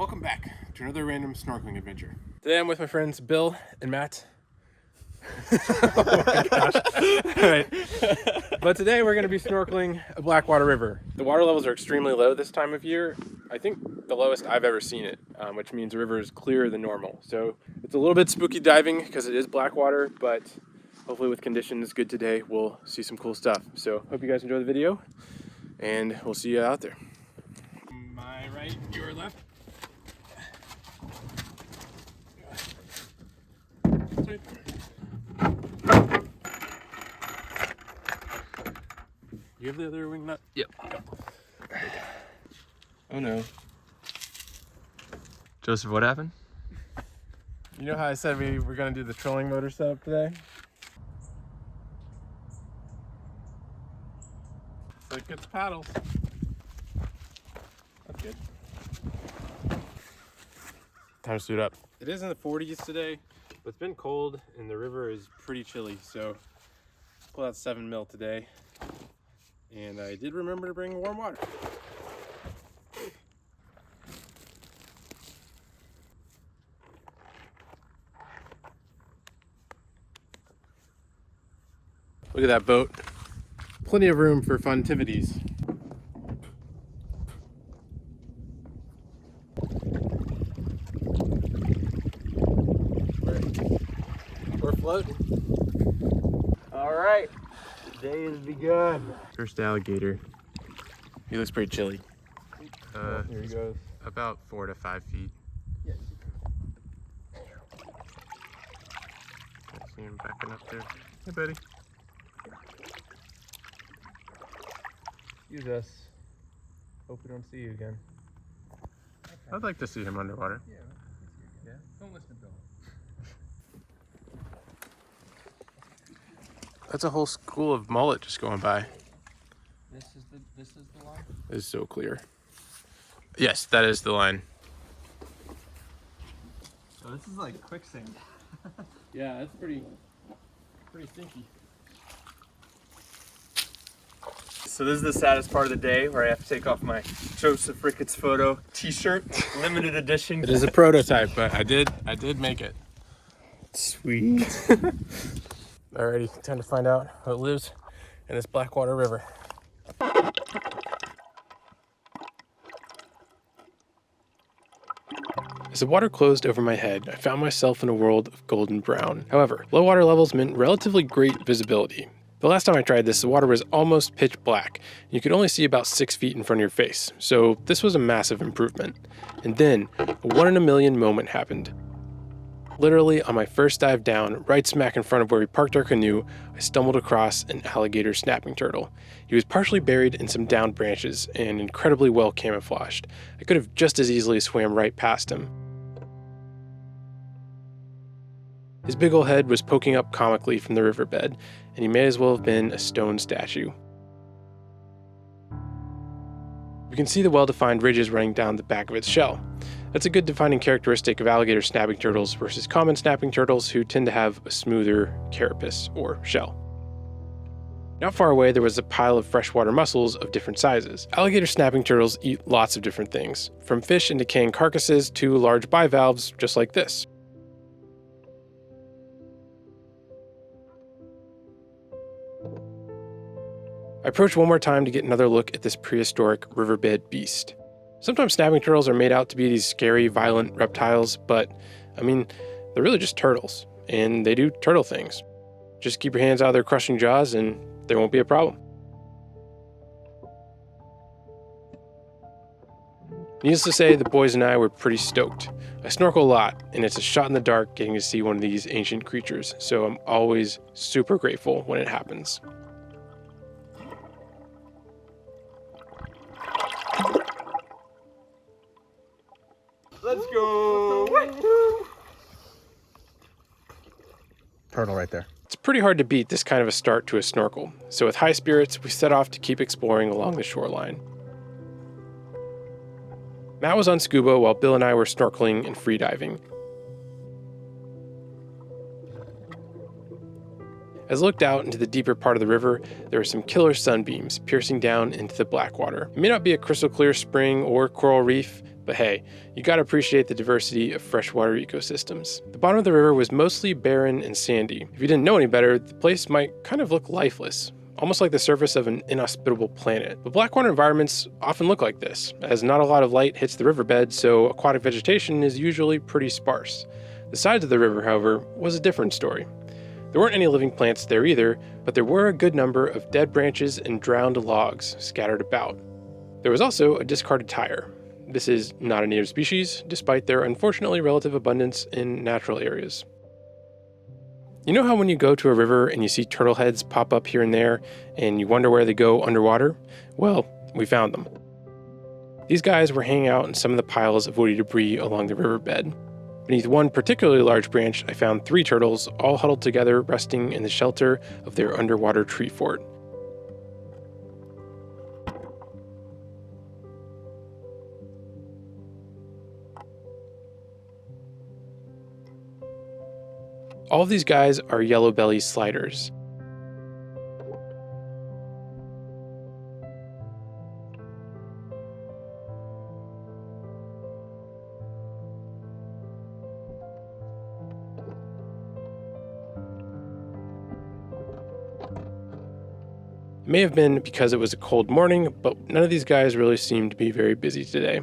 Welcome back to another random snorkeling adventure. Today I'm with my friends Bill and Matt. Oh my gosh. All right. But today we're going to be snorkeling a Blackwater river. The water levels are extremely low this time of year. I think the lowest I've ever seen it, which means the river is clearer than normal. So it's a little bit spooky diving because it is Blackwater, but hopefully with conditions good today, we'll see some cool stuff. So hope you guys enjoy the video, and we'll see you out there. My right, your left. You have the other wing nut? Yep. Go. Oh no. Joseph, what happened? You know how I said we were going to do the trolling motor setup today? So it gets paddles. That's good. Time to suit up. It is in the 40s today, but it's been cold and the river is pretty chilly, so pull out 7 mil today. And I did remember to bring warm water. Look at that boat. Plenty of room for funtivities. We're floating. All right, day has begun. First alligator. He looks pretty chilly. Here he goes. About 4 to 5 feet. Yes. I see him backing up there. Hey, buddy. Excuse us. Hope we don't see you again. I'd like to see him underwater. Yeah, yeah. Don't listen to Bill. That's a whole school of mullet just going by. This is the line. It's so clear. Yes, that is the line. So this is like quicksand. Yeah, that's pretty stinky. So this is the saddest part of the day where I have to take off my Joseph Ricketts photo t-shirt, limited edition. It is a prototype, but I did make it. Sweet. Alrighty, time to find out how it lives in this Blackwater river. As the water closed over my head, I found myself in a world of golden brown. However, low water levels meant relatively great visibility. The last time I tried this, the water was almost pitch black. You could only see about 6 feet in front of your face, so this was a massive improvement. And then, a 1 in a million moment happened. Literally, on my first dive down, right smack in front of where we parked our canoe, I stumbled across an alligator snapping turtle. He was partially buried in some downed branches and incredibly well camouflaged. I could have just as easily swam right past him. His big ol' head was poking up comically from the riverbed, and he may as well have been a stone statue. You can see the well-defined ridges running down the back of its shell. That's a good defining characteristic of alligator snapping turtles versus common snapping turtles, who tend to have a smoother carapace or shell. Not far away, there was a pile of freshwater mussels of different sizes. Alligator snapping turtles eat lots of different things, from fish and decaying carcasses to large bivalves just like this. I approached one more time to get another look at this prehistoric riverbed beast. Sometimes snapping turtles are made out to be these scary, violent reptiles, but, I mean, they're really just turtles, and they do turtle things. Just keep your hands out of their crushing jaws, and there won't be a problem. Needless to say, the boys and I were pretty stoked. I snorkel a lot, and it's a shot in the dark getting to see one of these ancient creatures, so I'm always super grateful when it happens. Let's go! Turtle right there. It's pretty hard to beat this kind of a start to a snorkel, so with high spirits, we set off to keep exploring along the shoreline. Matt was on scuba while Bill and I were snorkeling and freediving. As I looked out into the deeper part of the river, there were some killer sunbeams piercing down into the Blackwater. It may not be a crystal clear spring or coral reef, But hey, you gotta appreciate the diversity of freshwater ecosystems. The bottom of the river was mostly barren and sandy. If you didn't know any better, the place might kind of look lifeless, almost like the surface of an inhospitable planet. But Blackwater environments often look like this, as not a lot of light hits the riverbed, so aquatic vegetation is usually pretty sparse. The sides of the river, however, was a different story. There weren't any living plants there either, but there were a good number of dead branches and drowned logs scattered about. There was also a discarded tire. This is not a native species, despite their unfortunately relative abundance in natural areas. You know how when you go to a river and you see turtle heads pop up here and there, and you wonder where they go underwater? Well, we found them. These guys were hanging out in some of the piles of woody debris along the riverbed. Beneath one particularly large branch, I found 3 turtles, all huddled together, resting in the shelter of their underwater tree fort. All of these guys are yellow belly sliders. It may have been because it was a cold morning, but none of these guys really seemed to be very busy today.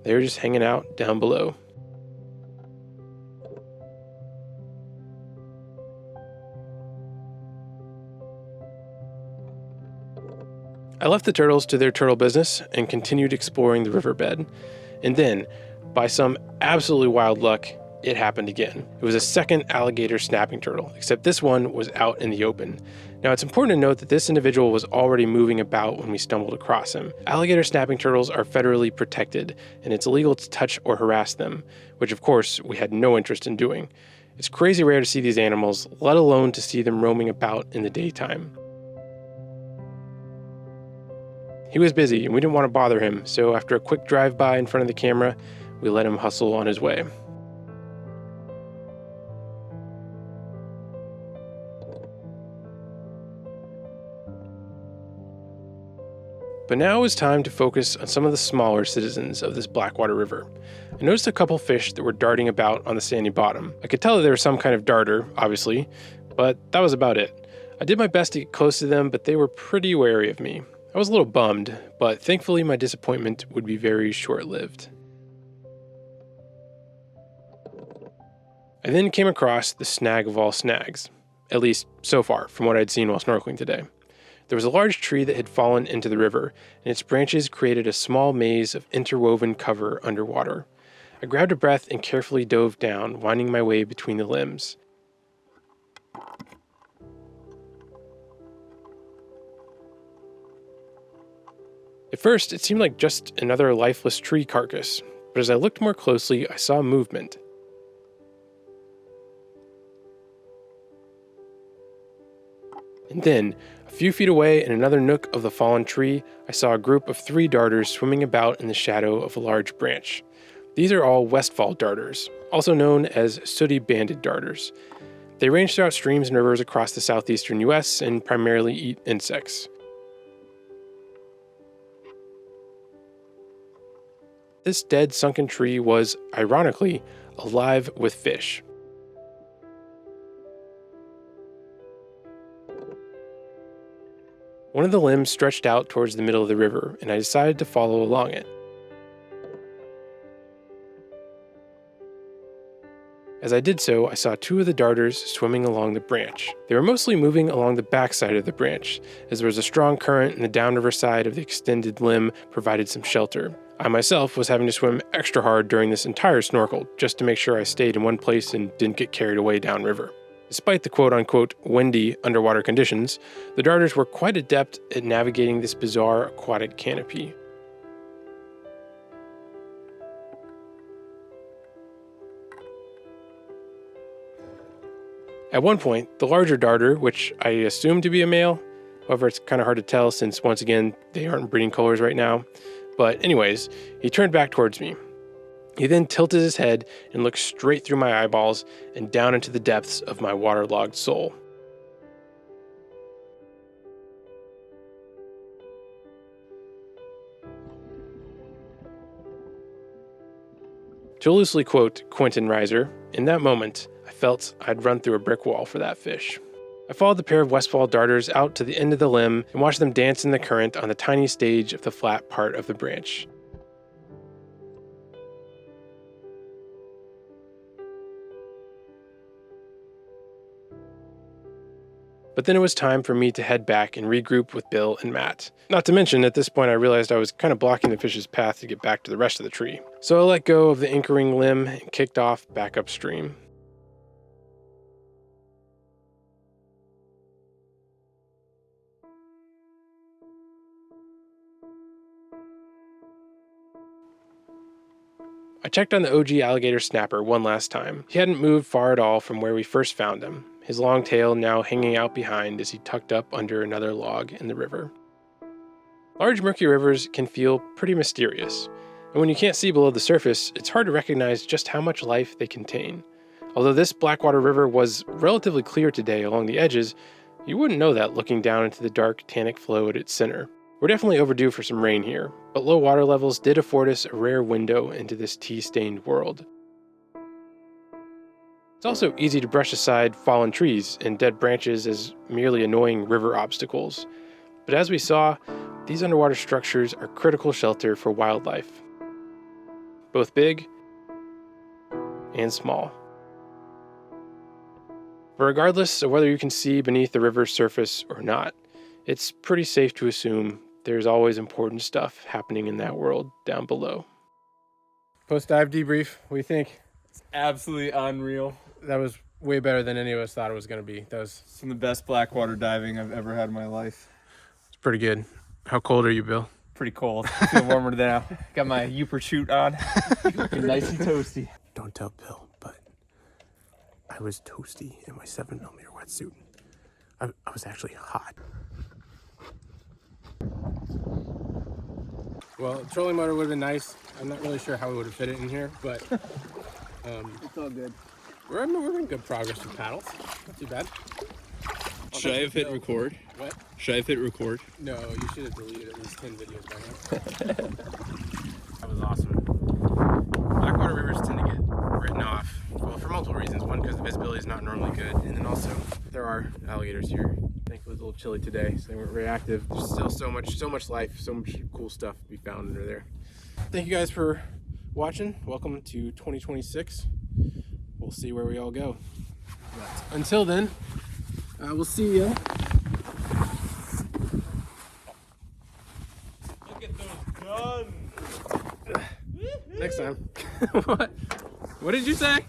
They were just hanging out down below. I left the turtles to their turtle business and continued exploring the riverbed. And then, by some absolutely wild luck, it happened again. It was a second alligator snapping turtle, except this one was out in the open. Now, it's important to note that this individual was already moving about when we stumbled across him. Alligator snapping turtles are federally protected, and it's illegal to touch or harass them, which of course we had no interest in doing. It's crazy rare to see these animals, let alone to see them roaming about in the daytime. He was busy, and we didn't want to bother him, so after a quick drive-by in front of the camera, we let him hustle on his way. But now it was time to focus on some of the smaller citizens of this Blackwater River. I noticed a couple fish that were darting about on the sandy bottom. I could tell that they were some kind of darter, obviously, but that was about it. I did my best to get close to them, but they were pretty wary of me. I was a little bummed, but thankfully my disappointment would be very short-lived. I then came across the snag of all snags, at least so far from what I'd seen while snorkeling today. There was a large tree that had fallen into the river, and its branches created a small maze of interwoven cover underwater. I grabbed a breath and carefully dove down, winding my way between the limbs. At first, it seemed like just another lifeless tree carcass, but as I looked more closely, I saw movement. And then, a few feet away in another nook of the fallen tree, I saw a group of 3 darters swimming about in the shadow of a large branch. These are all Westfall darters, also known as sooty-banded darters. They range throughout streams and rivers across the southeastern US and primarily eat insects. This dead, sunken tree was, ironically, alive with fish. One of the limbs stretched out towards the middle of the river, and I decided to follow along it. As I did so, I saw 2 of the darters swimming along the branch. They were mostly moving along the backside of the branch, as there was a strong current and the downriver side of the extended limb provided some shelter. I myself was having to swim extra hard during this entire snorkel just to make sure I stayed in one place and didn't get carried away downriver. Despite the quote-unquote windy underwater conditions, the darters were quite adept at navigating this bizarre aquatic canopy. At one point, the larger darter, which I assumed to be a male, however it's kind of hard to tell since once again they aren't breeding colors right now, but anyways, he turned back towards me. He then tilted his head and looked straight through my eyeballs and down into the depths of my waterlogged soul. To loosely quote Quentin Reiser, in that moment, I felt I'd run through a brick wall for that fish. I followed the pair of Westfall darters out to the end of the limb and watched them dance in the current on the tiny stage of the flat part of the branch. But then it was time for me to head back and regroup with Bill and Matt. Not to mention, at this point I realized I was kind of blocking the fish's path to get back to the rest of the tree. So I let go of the anchoring limb and kicked off back upstream. I checked on the OG alligator snapper one last time. He hadn't moved far at all from where we first found him, his long tail now hanging out behind as he tucked up under another log in the river. Large murky rivers can feel pretty mysterious, and when you can't see below the surface, it's hard to recognize just how much life they contain. Although this Blackwater river was relatively clear today along the edges, you wouldn't know that looking down into the dark tannic flow at its center. We're definitely overdue for some rain here, but low water levels did afford us a rare window into this tea-stained world. It's also easy to brush aside fallen trees and dead branches as merely annoying river obstacles. But as we saw, these underwater structures are critical shelter for wildlife, both big and small. But regardless of whether you can see beneath the river's surface or not, it's pretty safe to assume there's always important stuff happening in that world down below. Post-dive debrief, what do you think? It's absolutely unreal. That was way better than any of us thought it was going to be. That was Some of the best Blackwater diving I've ever had in my life. it's pretty good. How cold are you, Bill? Pretty cold. I feel warmer now. Got my Uper shoot on. Looking nice and toasty. Don't tell Bill, but I was toasty in my 7mm wetsuit. I was actually hot. Well, trolling motor would have been nice. I'm not really sure how we would have fit it in here, but It's all good. we're making good progress with paddles. Not too bad. Should I have hit record? What? Should I have hit record? No, you should have deleted at least 10 videos by now. That was awesome. Blackwater rivers tend to get written off, well, for multiple reasons. One, because the visibility is not normally good, and then also there are alligators here. Thankfully, it's a little chilly today, so they weren't very active. There's still so much life, so much cool stuff to be found under there. Thank you guys for watching. Welcome to 2026. We'll see where we all go. But until then, we'll see you. Look at those guns. Next time. What? What did you say?